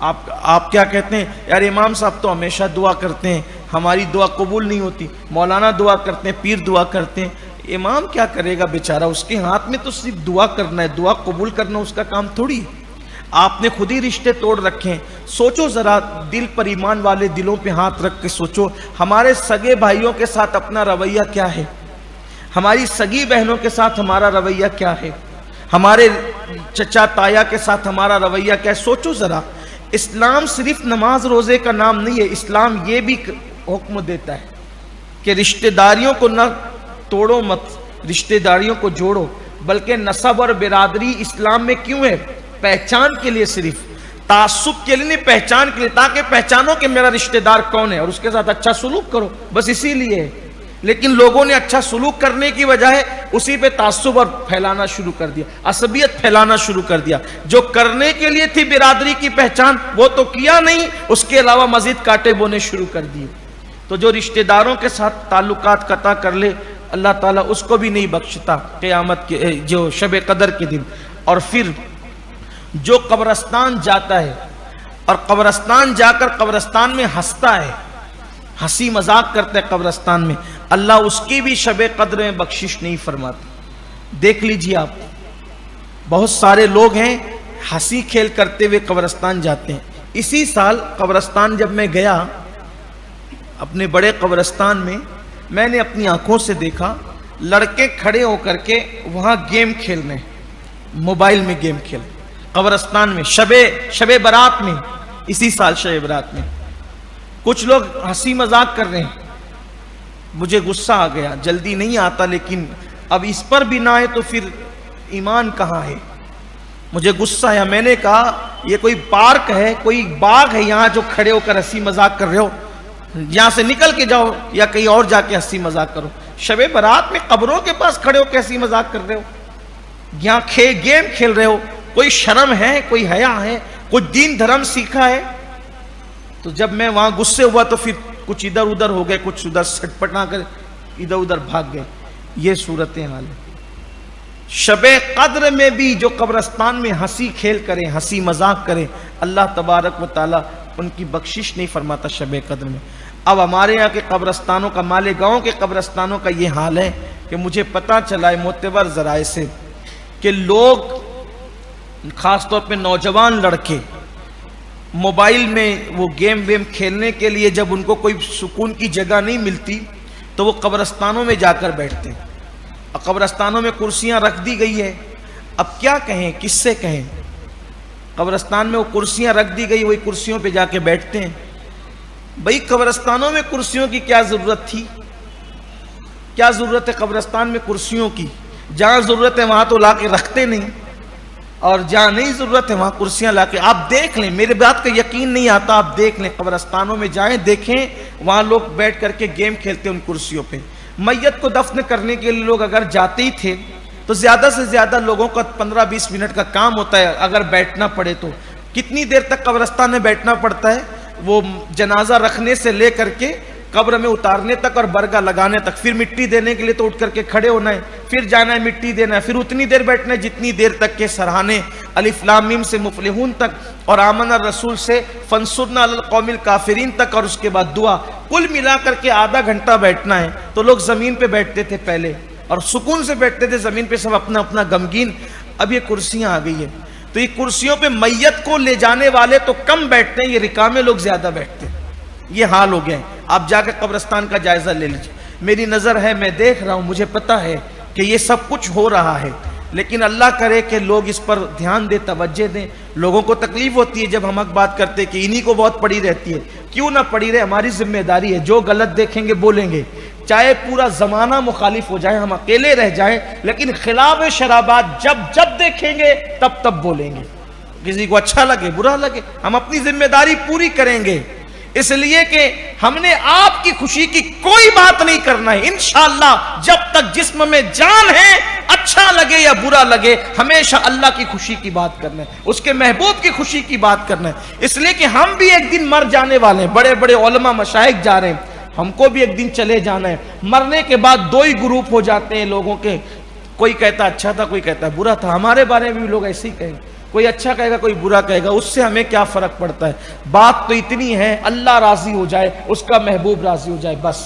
آپ کیا کہتے ہیں یار امام صاحب تو ہمیشہ دعا کرتے ہیں، ہماری دعا قبول نہیں ہوتی، مولانا دعا کرتے ہیں، پیر دعا کرتے ہیں۔ امام کیا کرے گا بیچارہ، اس کے ہاتھ میں تو صرف دعا کرنا ہے، دعا قبول کرنا اس کا کام تھوڑی ہے۔ آپ نے خود ہی رشتے توڑ رکھے ہیں۔ سوچو ذرا، دل پر ایمان والے دلوں پہ ہاتھ رکھ کے سوچو، ہمارے سگے بھائیوں کے ساتھ اپنا رویہ کیا ہے، ہماری سگی بہنوں کے ساتھ ہمارا رویہ کیا ہے، ہمارے چچا تایا کے ساتھ ہمارا رویہ کیا ہے۔ سوچو ذرا، اسلام صرف نماز روزے کا نام نہیں ہے، اسلام یہ بھی حکم دیتا ہے کہ رشتہ داریوں کو نہ توڑو مت، رشتہ داریوں کو جوڑو۔ بلکہ نسب اور برادری اسلام میں کیوں ہے؟ پہچان کے لیے، صرف تعصب کے لیے نہیں، پہچان کے لیے، تاکہ پہچانو کہ میرا رشتہ دار کون ہے اور اس کے ساتھ اچھا سلوک کرو، بس اسی لیے ہے۔ لیکن لوگوں نے اچھا سلوک کرنے کی بجائے اسی پہ تعصب اور پھیلانا شروع کر دیا، عصبیت پھیلانا شروع کر دیا۔ جو کرنے کے لیے تھی برادری کی پہچان وہ تو کیا نہیں، اس کے علاوہ مزید کاٹے بونے شروع کر دیے۔ تو جو رشتہ داروں کے ساتھ تعلقات قطع کر لے اللہ تعالیٰ اس کو بھی نہیں بخشتا قیامت کے جو شب قدر کے دن۔ اور پھر جو قبرستان جاتا ہے اور قبرستان جا کر قبرستان میں ہنستا ہے، ہنسی مذاق کرتا ہے قبرستان میں، اللہ اس کی بھی شب قدر میں بخشش نہیں فرماتا۔ دیکھ لیجئے آپ، بہت سارے لوگ ہیں ہنسی کھیل کرتے ہوئے قبرستان جاتے ہیں۔ اسی سال قبرستان جب میں گیا اپنے بڑے قبرستان میں نے اپنی آنکھوں سے دیکھا لڑکے کھڑے ہو کر کے وہاں گیم کھیل رہے ہیں، موبائل میں گیم کھیل قبرستان میں، شب برات میں، اسی سال شب برات میں کچھ لوگ ہنسی مذاق کر رہے ہیں۔ مجھے غصہ آ گیا، جلدی نہیں آتا لیکن اب اس پر بھی نہ آئے تو پھر ایمان کہاں ہے۔ مجھے غصہ آیا، میں نے کہا یہ کوئی پارک ہے، کوئی باغ ہے یہاں جو کھڑے ہو کر ہنسی مذاق کر رہے ہو؟ یہاں سے نکل کے جاؤ یا کہیں اور جا کے ہنسی مذاق کرو. شب برات میں قبروں کے پاس کھڑے ہو کیسی مذاق کر رہے ہو؟ یہاں گیم کھیل رہے ہو. کوئی شرم ہے؟ کوئی حیا ہے؟ کوئی دین دھرم سیکھا ہے؟ تو جب میں وہاں غصے ہوا تو پھر کچھ ادھر ادھر ہو گئے, کچھ ادھر سٹپٹا کر ادھر ادھر بھاگ گئے. یہ صورتحال ہے. شب قدر میں بھی جو قبرستان میں ہنسی کھیل کریں, ہنسی مذاق کریں, اللہ تبارک و تعالیٰ ان کی بخشش نہیں فرماتا شب قدر میں. اب ہمارے یہاں کے قبرستانوں کا, مالیگاؤں کے قبرستانوں کا یہ حال ہے کہ مجھے پتہ چلا ہے معتبر ذرائع سے کہ لوگ خاص طور پہ نوجوان لڑکے موبائل میں وہ گیم ویم کھیلنے کے لیے جب ان کو کوئی سکون کی جگہ نہیں ملتی تو وہ قبرستانوں میں جا کر بیٹھتے ہیں. قبرستانوں میں کرسیاں رکھ دی گئی ہے. اب کیا کہیں, کس سے کہیں؟ قبرستان میں وہ کرسیاں رکھ دی گئی, وہی کرسیوں پہ جا کے بیٹھتے ہیں. بھئی قبرستانوں میں کرسیوں کی کیا ضرورت تھی؟ کیا ضرورت ہے قبرستان میں کرسیوں کی؟ جہاں ضرورت ہے وہاں تو لا کے رکھتے نہیں, اور جہاں نہیں ضرورت ہے وہاں کرسیاں لا کے. آپ دیکھ لیں, میرے بات کا یقین نہیں آتا, آپ دیکھ لیں قبرستانوں میں جائیں, دیکھیں وہاں لوگ بیٹھ کر کے گیم کھیلتے ہیں ان کرسیوں پہ. میت کو دفن کرنے کے لیے لوگ اگر جاتے ہی تھے تو زیادہ سے زیادہ لوگوں کا 15-20 منٹ کا کام ہوتا ہے. اگر بیٹھنا پڑے تو کتنی دیر تک قبرستان میں بیٹھنا پڑتا ہے؟ وہ جنازہ رکھنے سے لے کر کے قبر میں اتارنے تک اور برگا لگانے تک. پھر مٹی دینے کے لیے تو اٹھ کر کے کھڑے ہونا ہے, پھر جانا ہے مٹی دینا ہے, پھر اتنی دیر بیٹھنا ہے جتنی دیر تک کے سرحانے الف لام میم سے مفلحون تک اور آمن الرسول سے فانصرنا علی القوم الکافرین تک, اور اس کے بعد دعا. کل ملا کر کے آدھا گھنٹہ بیٹھنا ہے. تو لوگ زمین پہ بیٹھتے تھے پہلے اور سکون سے بیٹھتے تھے زمین پہ, سب اپنا اپنا غمگین. اب یہ کرسیاں آ گئی ہیں تو یہ کرسیوں پہ میت کو لے جانے والے تو کم بیٹھتے ہیں, یہ رکامے لوگ زیادہ بیٹھتے ہیں. یہ حال ہو گئے. آپ جا کے قبرستان کا جائزہ لے لیجیے. میری نظر ہے, میں دیکھ رہا ہوں, مجھے پتا ہے کہ یہ سب کچھ ہو رہا ہے, لیکن اللہ کرے کہ لوگ اس پر دھیان دیں, توجہ دیں. لوگوں کو تکلیف ہوتی ہے جب ہم حق بات کرتے کہ انہی کو بہت پڑی رہتی ہے. کیوں نہ پڑی رہے, ہماری ذمہ داری ہے. جو غلط دیکھیں گے بولیں گے, چاہے پورا زمانہ مخالف ہو جائے, ہم اکیلے رہ جائیں, لیکن خلاف شرابات جب دیکھیں گے تب بولیں گے. کسی کو اچھا لگے برا لگے, ہم اپنی ذمہ داری پوری کریں گے. اس لیے کہ ہم نے آپ کی خوشی کی کوئی بات نہیں کرنا ہے. انشاءاللہ جب تک جسم میں جان ہے, اچھا لگے یا برا لگے, ہمیشہ اللہ کی خوشی کی بات کرنا ہے, اس کے محبوب کی خوشی کی بات کرنا ہے. اس لیے کہ ہم بھی ایک دن مر جانے والے ہیں. بڑے بڑے علماء مشائخ جا رہے ہیں, ہم کو بھی ایک دن چلے جانا ہے. مرنے کے بعد دو ہی گروپ ہو جاتے ہیں لوگوں کے, کوئی کہتا اچھا تھا, کوئی کہتا برا تھا. ہمارے بارے میں بھی لوگ ایسے ہی کہیں, کوئی اچھا کہے گا کوئی برا کہے گا, اس سے ہمیں کیا فرق پڑتا ہے؟ بات تو اتنی ہے, اللہ راضی ہو جائے, اس کا محبوب راضی ہو جائے, بس.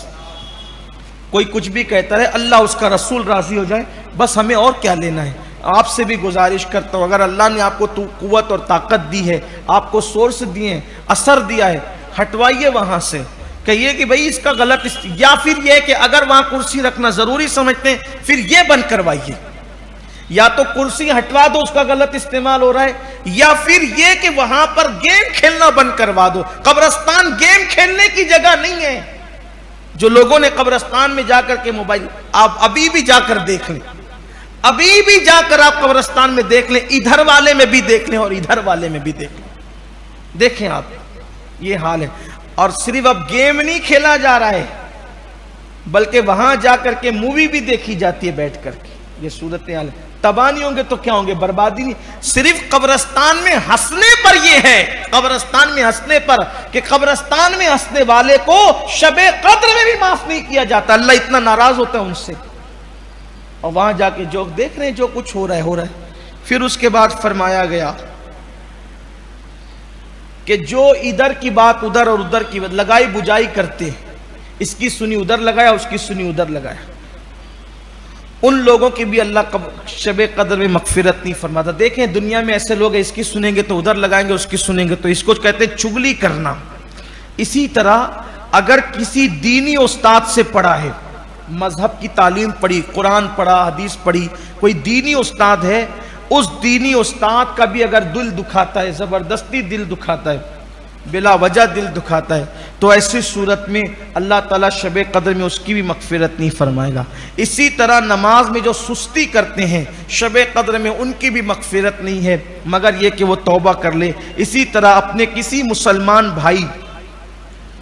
کوئی کچھ بھی کہتا ہے, اللہ اس کا رسول راضی ہو جائے, بس. ہمیں اور کیا لینا ہے؟ آپ سے بھی گزارش کرتا ہوں, اگر اللہ نے آپ کو قوت اور طاقت دی ہے, آپ کو سورس دیے ہیں, اثر دیا ہے, ہٹوائیے وہاں سے. کہیے کہ بھئی اس کا غلط, یا پھر یہ کہ اگر وہاں کرسی رکھنا ضروری سمجھتے ہیں پھر یہ بند کروائیے. یا تو کرسی ہٹوا دو, اس کا غلط استعمال ہو رہا ہے, یا پھر یہ کہ وہاں پر گیم کھیلنا بند کروا دو. قبرستان گیم کھیلنے کی جگہ نہیں ہے. جو لوگوں نے قبرستان میں جا کر کے موبائل, آپ ابھی بھی جا کر دیکھ لیں, ابھی بھی جا کر آپ قبرستان میں دیکھ لیں, ادھر والے میں بھی دیکھ لیں اور ادھر والے میں بھی دیکھ لیں, دیکھیں آپ, یہ حال ہے. اور صرف اب گیم نہیں کھیلا جا رہا ہے, بلکہ وہاں جا کر کے مووی بھی دیکھی جاتی ہے بیٹھ کر کے. یہ صورتحال ہے. تباہ نہیں ہوں گے تو کیا ہوں گے؟ بربادی نہیں. صرف قبرستان میں ہنسنے پر یہ ہے, قبرستان میں ہنسنے پر, کہ قبرستان میں ہنسنے والے کو شب قدر میں بھی معاف نہیں کیا جاتا. اللہ اتنا ناراض ہوتا ہے ان سے. اور وہاں جا کے جو دیکھ رہے ہیں جو کچھ ہو رہا ہے. پھر اس کے بعد فرمایا گیا کہ جو ادھر کی بات ادھر اور ادھر کی لگائی بجائی کرتے, اس کی سنی ادھر لگایا, اس کی سنی ادھر لگایا, ان لوگوں کی بھی اللہ شب قدر میں مغفرت نہیں فرماتا. دیکھیں دنیا میں ایسے لوگ ہیں, اس کی سنیں گے تو ادھر لگائیں گے, اس کی سنیں گے تو اس کو کہتے ہیں چغلی کرنا. اسی طرح اگر کسی دینی استاد سے پڑھا ہے, مذہب کی تعلیم پڑھی, قرآن پڑھا, حدیث پڑھی, کوئی دینی استاد ہے, اس دینی استاد کا بھی اگر دل دکھاتا ہے, زبردستی دل دکھاتا ہے, بلا وجہ دل دکھاتا ہے, تو ایسی صورت میں اللہ تعالیٰ شب قدر میں اس کی بھی مغفرت نہیں فرمائے گا. اسی طرح نماز میں جو سستی کرتے ہیں, شب قدر میں ان کی بھی مغفرت نہیں ہے, مگر یہ کہ وہ توبہ کر لے. اسی طرح اپنے کسی مسلمان بھائی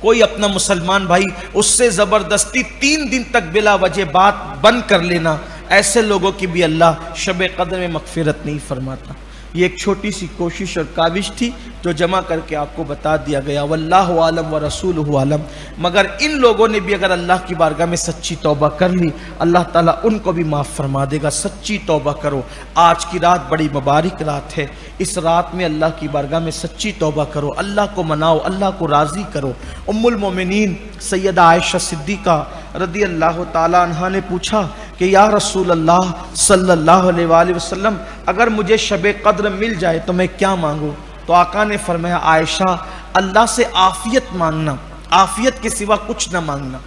کوئی اپنا مسلمان بھائی اس سے زبردستی 3 دن تک بلا وجہ بات بند کر لینا، ایسے لوگوں کی بھی اللہ شب قدر میں مغفرت نہیں فرماتا۔ یہ ایک چھوٹی سی کوشش اور کاوش تھی جو جمع کر کے آپ کو بتا دیا گیا، واللہ عالم ورسولہ عالم۔ مگر ان لوگوں نے بھی اگر اللہ کی بارگاہ میں سچی توبہ کر لی، اللہ تعالیٰ ان کو بھی معاف فرما دے گا۔ سچی توبہ کرو، آج کی رات بڑی مبارک رات ہے، اس رات میں اللہ کی بارگاہ میں سچی توبہ کرو، اللہ کو مناؤ، اللہ کو راضی کرو۔ ام المومنین سیدہ عائشہ صدیقہ رضی اللہ تعالیٰ عنہا نے پوچھا کہ یا رسول اللہ صلی اللہ علیہ وآلہ وسلم، اگر مجھے شب قدر مل جائے تو میں کیا مانگوں؟ تو آقا نے فرمایا عائشہ اللہ سے عافیت مانگنا، عافیت کے سوا کچھ نہ مانگنا۔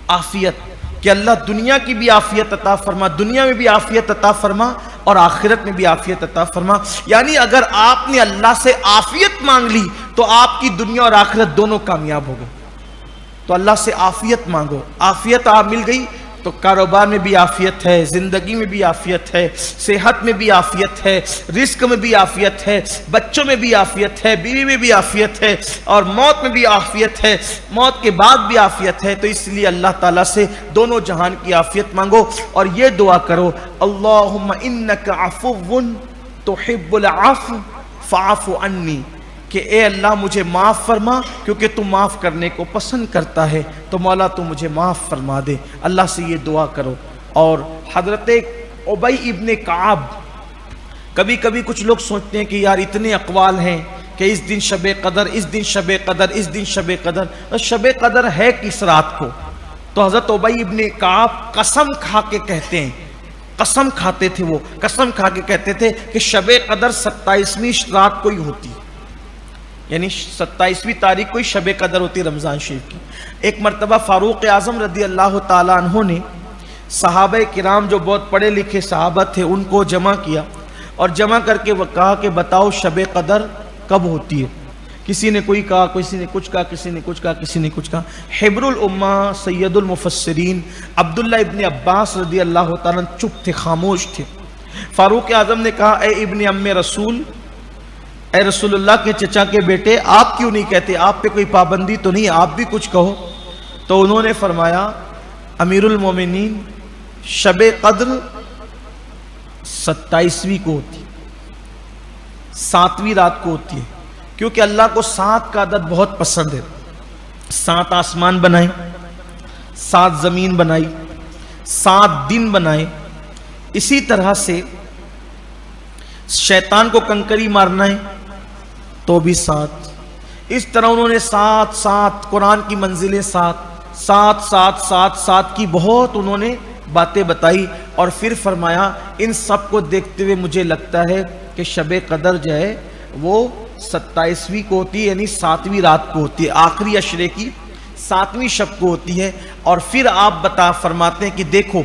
عافیت کہ اللہ دنیا کی بھی عافیت عطا فرما، دنیا میں بھی عافیت عطا فرما اور آخرت میں بھی عافیت عطا فرما۔ یعنی اگر آپ نے اللہ سے عافیت مانگ لی تو آپ کی دنیا اور آخرت دونوں کامیاب ہو گئے۔ تو اللہ سے عافیت مانگو، عافیت آپ مل گئی تو کاروبار میں بھی عافیت ہے، زندگی میں بھی عافیت ہے، صحت میں بھی عافیت ہے، رزق میں بھی عافیت ہے، بچوں میں بھی عافیت ہے، بیوی میں بھی عافیت ہے، اور موت میں بھی عافیت ہے، موت کے بعد بھی عافیت ہے۔ تو اس لیے اللہ تعالیٰ سے دونوں جہان کی عافیت مانگو اور یہ دعا کرو، اللہم انک عفو تحب العفو فاعف عنی، کہ اے اللہ مجھے معاف فرما کیونکہ تو معاف کرنے کو پسند کرتا ہے، تو مولا تو مجھے معاف فرما دے۔ اللہ سے یہ دعا کرو۔ اور حضرت ابی ابن کعب، کبھی کبھی کچھ لوگ سوچتے ہیں کہ یار اتنے اقوال ہیں کہ اس دن شب قدر، اس دن شب قدر، اس دن شب قدر، شب قدر ہے کس رات کو؟ تو حضرت ابی ابن کعب قسم کھا کے کہتے ہیں، قسم کھاتے تھے، وہ قسم کھا کے کہتے تھے کہ شب قدر 27ویں رات کو ہی ہوتی ہے، یعنی 27ویں تاریخ کو ہی شب قدر ہوتی رمضان شریف کی۔ ایک مرتبہ فاروق اعظم رضی اللہ تعالیٰ عنہ نے صحابہ کرام جو بہت پڑھے لکھے صحابہ تھے ان کو جمع کیا اور جمع کر کے وہ کہا کہ بتاؤ شب قدر کب ہوتی ہے؟ کسی نے کوئی کہا، کسی نے کچھ کہا، کسی نے کچھ کہا، کسی نے کچھ کہا۔ حبر الامہ سید المفسرین عبداللہ ابن عباس رضی اللہ تعالیٰ چپ تھے، خاموش تھے۔ فاروق اعظم نے کہا اے ابن ام رسول، اے رسول اللہ کے چچا کے بیٹے، آپ کیوں نہیں کہتے؟ آپ پہ کوئی پابندی تو نہیں، آپ بھی کچھ کہو۔ تو انہوں نے فرمایا امیر المومنین شب قدر 27ویں کو ہوتی ہے، 7ویں رات کو ہوتی ہے، کیونکہ اللہ کو 7 کا عدد بہت پسند ہے۔ 7 آسمان بنائے، 7 زمین بنائی، 7 دن بنائے، اسی طرح سے شیطان کو کنکری مارنا ہے تو بھی 7۔ اس طرح انہوں نے 7 قرآن کی منزلیں 7 کی بہت انہوں نے باتیں بتائی، اور پھر فرمایا ان سب کو دیکھتے ہوئے مجھے لگتا ہے کہ شب قدر جو ہے وہ 27ویں کو ہوتی ہے، یعنی 7ویں رات کو ہوتی ہے، آخری عشرے کی 7ویں شب کو ہوتی ہے۔ اور پھر آپ فرماتے ہیں کہ دیکھو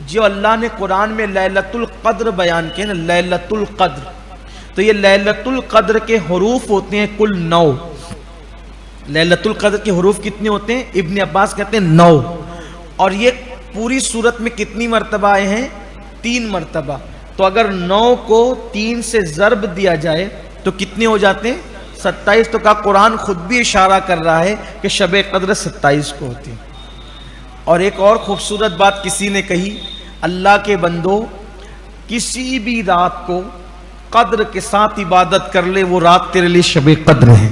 جو اللہ نے قرآن میں لیلۃ القدر بیان کیا نا، لیلۃ القدر، تو یہ لیلۃ القدر کے حروف ہوتے ہیں کل 9۔ لیلۃ القدر کے حروف کتنے ہوتے ہیں؟ ابن عباس کہتے ہیں 9، اور یہ پوری صورت میں کتنی مرتبہ آئے ہیں؟ 3 مرتبہ۔ تو اگر 9 کو 3 سے ضرب دیا جائے تو کتنے ہو جاتے ہیں؟ 27۔ تو کہا قرآن خود بھی اشارہ کر رہا ہے کہ شب قدر 27 کو ہوتی ہے۔ اور ایک اور خوبصورت بات کسی نے کہی، اللہ کے بندو کسی بھی رات کو قدر کے ساتھ عبادت کر لے، وہ رات تیرے لیے شب قدر ہے۔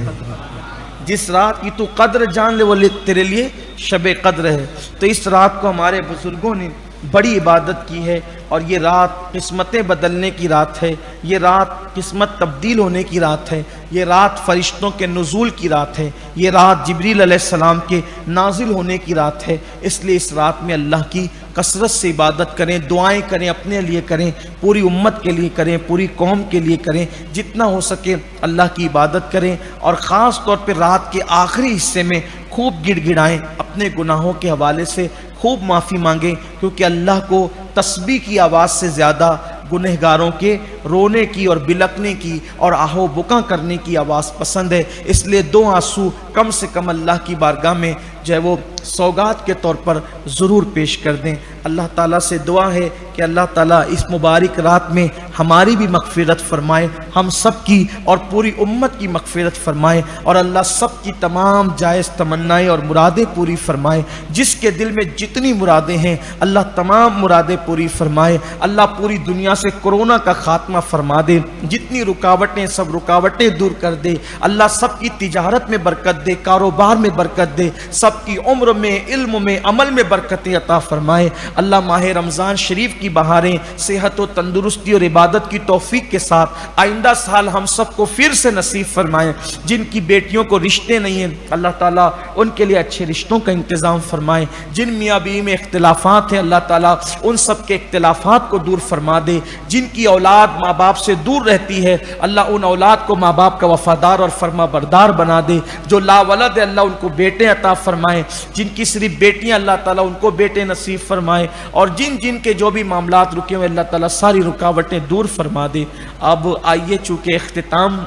جس رات کی تو قدر جان لے وہ تیرے لیے شب قدر ہے۔ تو اس رات کو ہمارے بزرگوں نے بڑی عبادت کی ہے، اور یہ رات قسمتیں بدلنے کی رات ہے، یہ رات قسمت تبدیل ہونے کی رات ہے، یہ رات فرشتوں کے نزول کی رات ہے، یہ رات جبریل علیہ السلام کے نازل ہونے کی رات ہے۔ اس لیے اس رات میں اللہ کی کثرت سے عبادت کریں، دعائیں کریں، اپنے لیے کریں، پوری امت کے لیے کریں، پوری قوم کے لیے کریں، جتنا ہو سکے اللہ کی عبادت کریں، اور خاص طور پہ رات کے آخری حصے میں خوب گڑ گڑائیں، اپنے گناہوں کے حوالے سے خوب معافی مانگیں، کیونکہ اللہ کو تسبیح کی آواز سے زیادہ گنہگاروں کے رونے کی اور بلکنے کی اور آہو بکا کرنے کی آواز پسند ہے، اس لیے 2 آنسو کم سے کم اللہ کی بارگاہ میں جو ہے وہ سوگات کے طور پر ضرور پیش کر دیں۔ اللہ تعالیٰ سے دعا ہے کہ اللہ تعالیٰ اس مبارک رات میں ہماری بھی مغفرت فرمائے، ہم سب کی اور پوری امت کی مغفرت فرمائے، اور اللہ سب کی تمام جائز تمنائیں اور مرادیں پوری فرمائے۔ جس کے دل میں جتنی مرادیں ہیں اللہ تمام مرادیں پوری فرمائے۔ اللہ پوری دنیا سے کورونا کا خاتمہ فرما دے، جتنی رکاوٹیں سب رکاوٹیں دور کر دے۔ اللہ سب کی تجارت میں برکت دے، کاروبار میں برکت دے، سب کی عمر میں، علم میں، عمل میں برکتیں عطا فرمائے۔ اللہ ماہ رمضان شریف کی بہاریں صحت و تندرستی اور عبادت کی توفیق کے ساتھ آئندہ سال ہم سب کو پھر سے نصیب فرمائے۔ جن کی بیٹیوں کو رشتے نہیں ہیں اللہ تعالیٰ ان کے لیے اچھے رشتوں کا انتظام فرمائے۔ جن میاں بیوی میں اختلافات ہیں اللہ تعالیٰ ان سب کے اختلافات کو دور فرما دے۔ جن کی اولاد ماں باپ سے دور رہتی ہے اللہ ان اولاد کو ماں باپ کا وفادار اور فرما بردار بنا دے۔ جو لا ولد ہے اللہ ان کو بیٹے عطا فرمائے۔ جن کی صرف بیٹیاں اللہ تعالیٰ ان کو بیٹے نصیب فرمائے، اور جن جن کے جو بھی معاملات رکے ہوئے اللہ تعالیٰ ساری رکاوٹیں دور فرما دے۔ اب آئیے چونکہ اختتام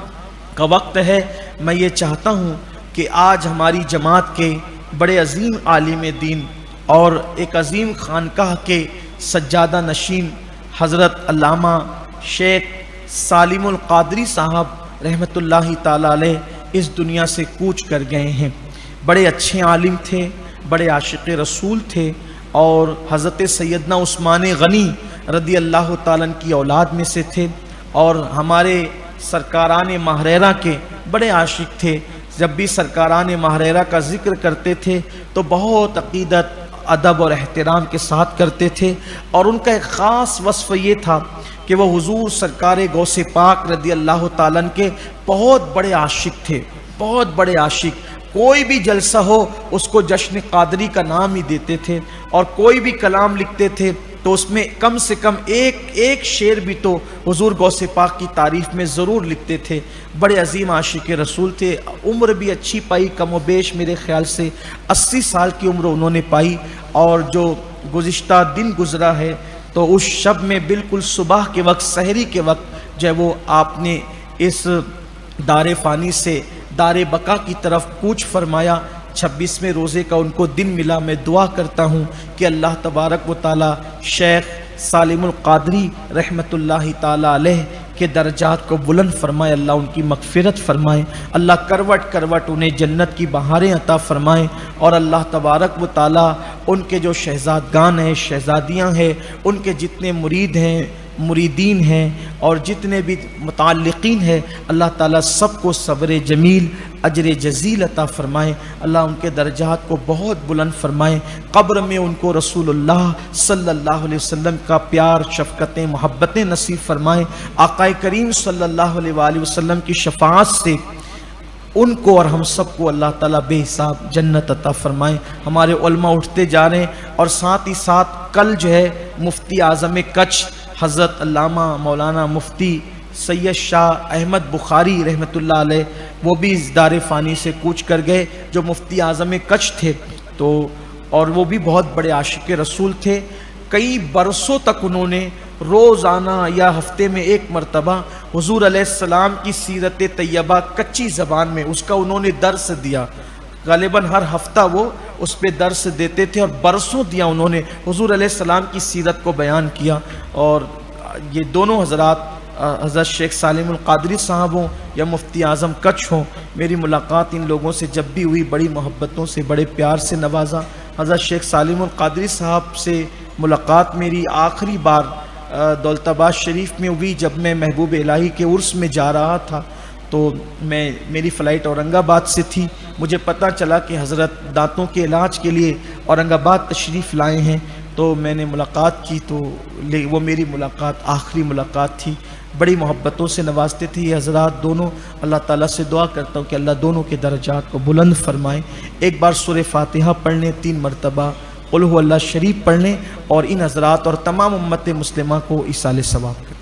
کا وقت ہے، میں یہ چاہتا ہوں کہ آج ہماری جماعت کے بڑے عظیم عالم دین اور ایک عظیم خانقاہ کے سجادہ نشین حضرت علامہ شیخ سالم القادری صاحب رحمۃ اللہ تعالیٰ علیہ اس دنیا سے کوچ کر گئے ہیں۔ بڑے اچھے عالم تھے، بڑے عاشق رسول تھے، اور حضرت سیدنا عثمان غنی رضی اللہ تعالیٰ کی اولاد میں سے تھے، اور ہمارے سرکاران ماہریرہ کے بڑے عاشق تھے۔ جب بھی سرکاران ماہریرہ کا ذکر کرتے تھے تو بہت عقیدت، ادب اور احترام کے ساتھ کرتے تھے، اور ان کا ایک خاص وصف یہ تھا کہ وہ حضور سرکار غوث پاک رضی اللہ تعالیٰ کے بہت بڑے عاشق تھے، بہت بڑے عاشق۔ کوئی بھی جلسہ ہو اس کو جشن قادری کا نام ہی دیتے تھے، اور کوئی بھی کلام لکھتے تھے تو اس میں کم سے کم ایک شعر بھی تو حضور غوث پاک کی تعریف میں ضرور لکھتے تھے۔ بڑے عظیم عاشق رسول تھے، عمر بھی اچھی پائی، کم و بیش میرے خیال سے 80 سال کی عمر انہوں نے پائی، اور جو گزشتہ دن گزرا ہے تو اس شب میں بالکل صبح کے وقت، سحری کے وقت جو ہے وہ آپ نے اس دار فانی سے دار بقا کی طرف کوچ فرمایا۔ 26ویں روزے کا ان کو دن ملا۔ میں دعا کرتا ہوں کہ اللہ تبارک و تعالی شیخ سالم القادری رحمۃ اللہ تعالی علیہ کے درجات کو بلند فرمائے، اللہ ان کی مغفرت فرمائے، اللہ کروٹ کروٹ انہیں جنت کی بہاریں عطا فرمائے، اور اللہ تبارک و تعالی ان کے جو شہزادگان ہیں، شہزادیاں ہیں، ان کے جتنے مرید ہیں، مریدین ہیں، اور جتنے بھی متعلقین ہیں، اللہ تعالیٰ سب کو صبر جمیل، اجر جزیل عطا فرمائے، اللہ ان کے درجات کو بہت بلند فرمائے، قبر میں ان کو رسول اللہ صلی اللہ علیہ وسلم کا پیار، شفقتیں، محبتیں نصیب فرمائے، آقا کریم صلی اللہ علیہ وآلہ وسلم کی شفاعت سے ان کو اور ہم سب کو اللہ تعالیٰ بے حساب جنت عطا فرمائے۔ ہمارے علماء اٹھتے جا رہے ہیں، اور ساتھ ہی ساتھ کل جو ہے مفتی اعظم کچھ حضرت علامہ مولانا مفتی سید شاہ احمد بخاری رحمۃ اللہ علیہ وہ بھی اس دار فانی سے کوچ کر گئے، جو مفتی اعظم کچھ تھے، تو اور وہ بھی بہت بڑے عاشق رسول تھے۔ کئی برسوں تک انہوں نے روزانہ یا ہفتے میں ایک مرتبہ حضور علیہ السلام کی سیرت طیبہ کچی زبان میں اس کا انہوں نے درس دیا، غالباً ہر ہفتہ وہ اس پہ درس دیتے تھے، اور برسوں دیا انہوں نے حضور علیہ السلام کی سیرت کو بیان کیا۔ اور یہ دونوں حضرات، حضرت شیخ سالم القادری صاحب ہوں یا مفتی اعظم کچھ ہوں، میری ملاقات ان لوگوں سے جب بھی ہوئی بڑی محبتوں سے، بڑے پیار سے نوازا۔ حضرت شیخ سالم القادری صاحب سے ملاقات میری آخری بار دولت آباد شریف میں ہوئی جب میں محبوب الہی کے عرس میں جا رہا تھا، تو میری فلائٹ اورنگ آباد سے تھی، مجھے پتہ چلا کہ حضرت دانتوں کے علاج کے لیے اورنگ آباد تشریف لائے ہیں، تو میں نے ملاقات کی، تو وہ میری ملاقات آخری ملاقات تھی۔ بڑی محبتوں سے نوازتے تھے یہ حضرات دونوں۔ اللہ تعالیٰ سے دعا کرتا ہوں کہ اللہ دونوں کے درجات کو بلند فرمائے۔ ایک بار سورہ فاتحہ پڑھ لیں، 3 مرتبہ قل هو اللہ شریف پڑھ لیں، اور ان حضرات اور تمام امت مسلمہ کو ایصال ثواب کریں۔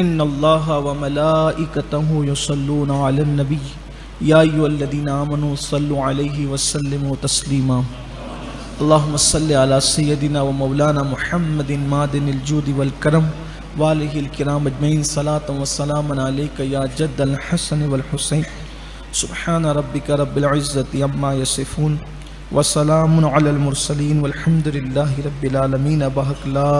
ان اللہ وملائکتہ یصلون علی النبی یا ایھا الذین آمنوا صلوا علیہ وسلموا تسلیما اللہم صل علی سیدنا و مولانا محمد معدن الجود والکرم وآلہ الکرام اجمعین صلاۃ و سلام علیک یا جد الحسن والحسین سبحان ربک رب العزت عما یصفون وسلام علی المرسلین والحمد للہ رب العالمین بحق لا